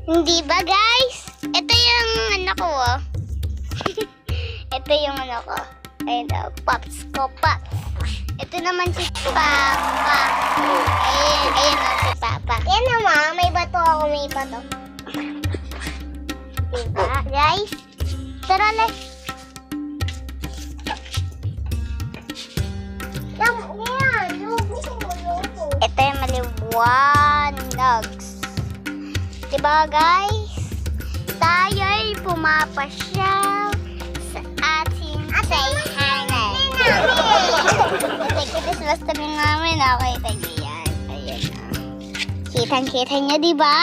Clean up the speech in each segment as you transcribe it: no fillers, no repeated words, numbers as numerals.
Hindi ba guys? Ito yung ano ko oh. Ito yung ano ko. Ayun daw, Pops ko, Pops. Ito naman si Papa. Ayun o, si Papa. Yan naman, may bato ako, may bato. Diba, guys? Tara, let's. Ito yung maliwanags. Diba, guys? Tayo'y pumapasyal sa ating sayhanan. Basta rin namin, okay, tayo yan. Ayan na. Kitang-kita nyo, diba?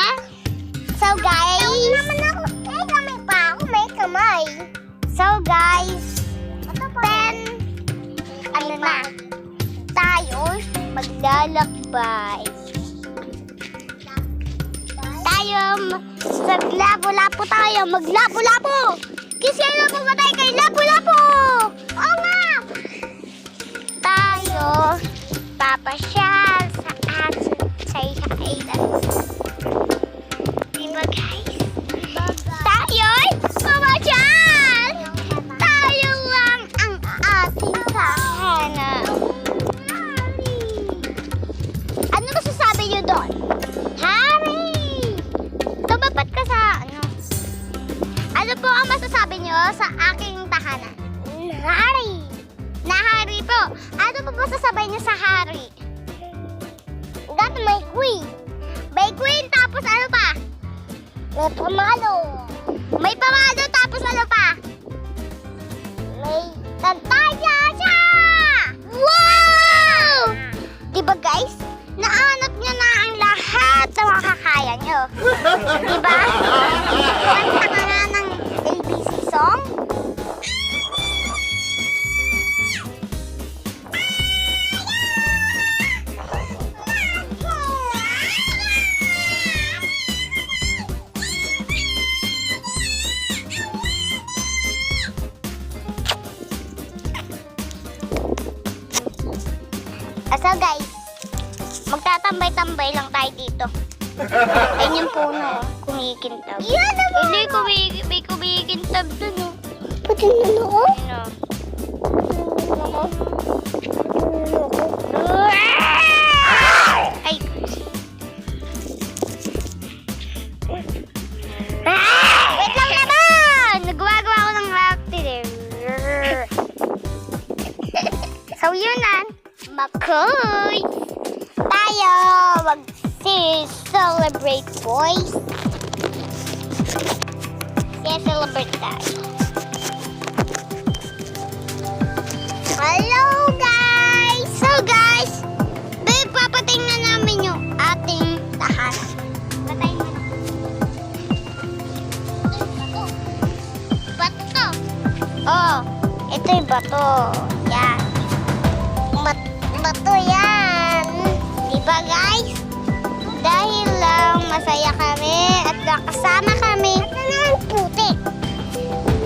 So, guys. Naman ako. May kamay pa ako. May kamay. So, guys. Ano na? Tayo maglalakbay. Tayo maglabo-lapo tayo. Maglabo-lapo. Kasi na pumatay kay labo-lapo. Oo nga. Tayo papasyal sa ating sayhanan. Diba guys? Tayo'y pumasyal. Tayo lang ang ating tahanan. Ano masasabi nyo doon? Hari! Tumapat ka sa ano? Ano po ang masasabi nyo sa aking tahanan? Hari! Nahari po. Ano po masasabi nyo sa hari? That may queen. May queen tapos ano pa? May pamalo. May pamalo tapos ano pa? May tantaya siya! Wow! Diba guys? Naanap nyo na ang lahat na makakaya nyo. Diba? Kanta ka na ng ABC song? So guys, magtatambay-tambay lang tayo dito. Ayun yung puno, kumikintab. Yan naman! Hindi, may kumikintab dun oh. Pati na ako? Ay! Wait lang naman! Nagwagawa ako ng acting. So yun na. Makoy! Tayo! Mag-celebrate, boys! Celebrate tayo. Hello, guys! So, guys, papatayin na namin yung ating tahanan. Patayin mo na. Bato! Oh, ito yung bato. Yan. Bato yan. Diba guys? Dahil lang masaya kami at nakasama kami. At ang puti.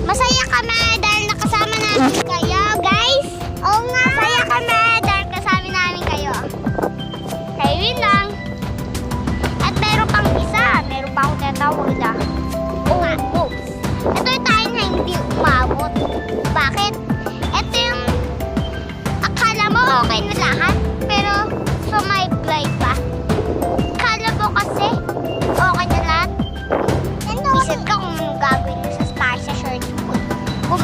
Masaya kami dahil nakasama namin kayo guys. Oo nga. Masaya kami dahil kasama namin kayo. Kaya yun lang. At meron pang isa. Meron pa akong tinatawag na almost. Ito yung tayo na hindi umabot. Bakit? Ito yung akala mo okay na lahat, pero sa may blind pa. Akala mo kasi okay na lahat. Isip ka kung anong gagawin mo sa star sa shirt mo. Kung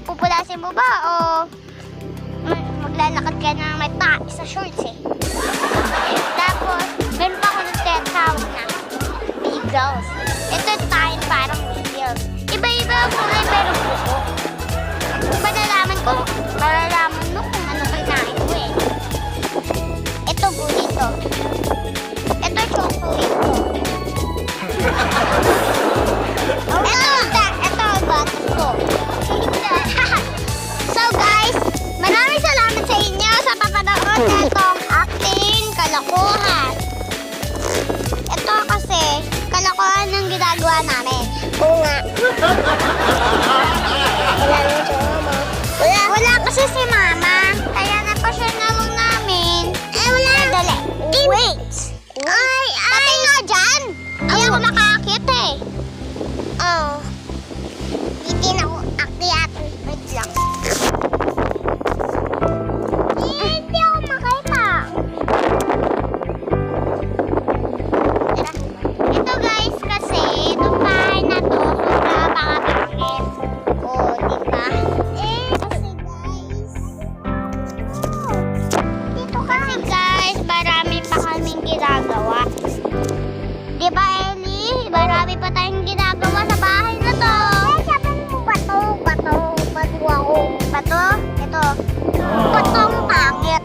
pupulasin mo ba o maglalakad ka na may tae sa shorts eh. Tapos, meron pa ako ng tinatawag na Beagles. Ito tayo parang Beagles. Iba-iba ang kulay pero buko. Malalaman mo kung ano kinain mo eh. Ito burrito. Ito chocolate ko. Ito batas ko. So guys, maraming salamat sa inyo sa papanood na itong acting kalokohan. Ito kasi kalokohan ng ginagawa namin. Oo nga. Wala kasi si Mama. Kaya napasya na lang namin. Wala. Dali. Wait. Ay. Pati nga dyan. ako makakakit eh. Oh. Hindi na ako akyat. Wait lang. Hindi ako makita. Tara. Ito guys kasi, itong bahay na to, sobrang pakapangit. Oh, diba? Kasi guys, dito kasi guys, marami pa kaming ginagawa. Diba Ellie? Marami pa tayong ginagawa sa bahay na to. Sabi mo bato ako. Bato? Ito. Batong pangit.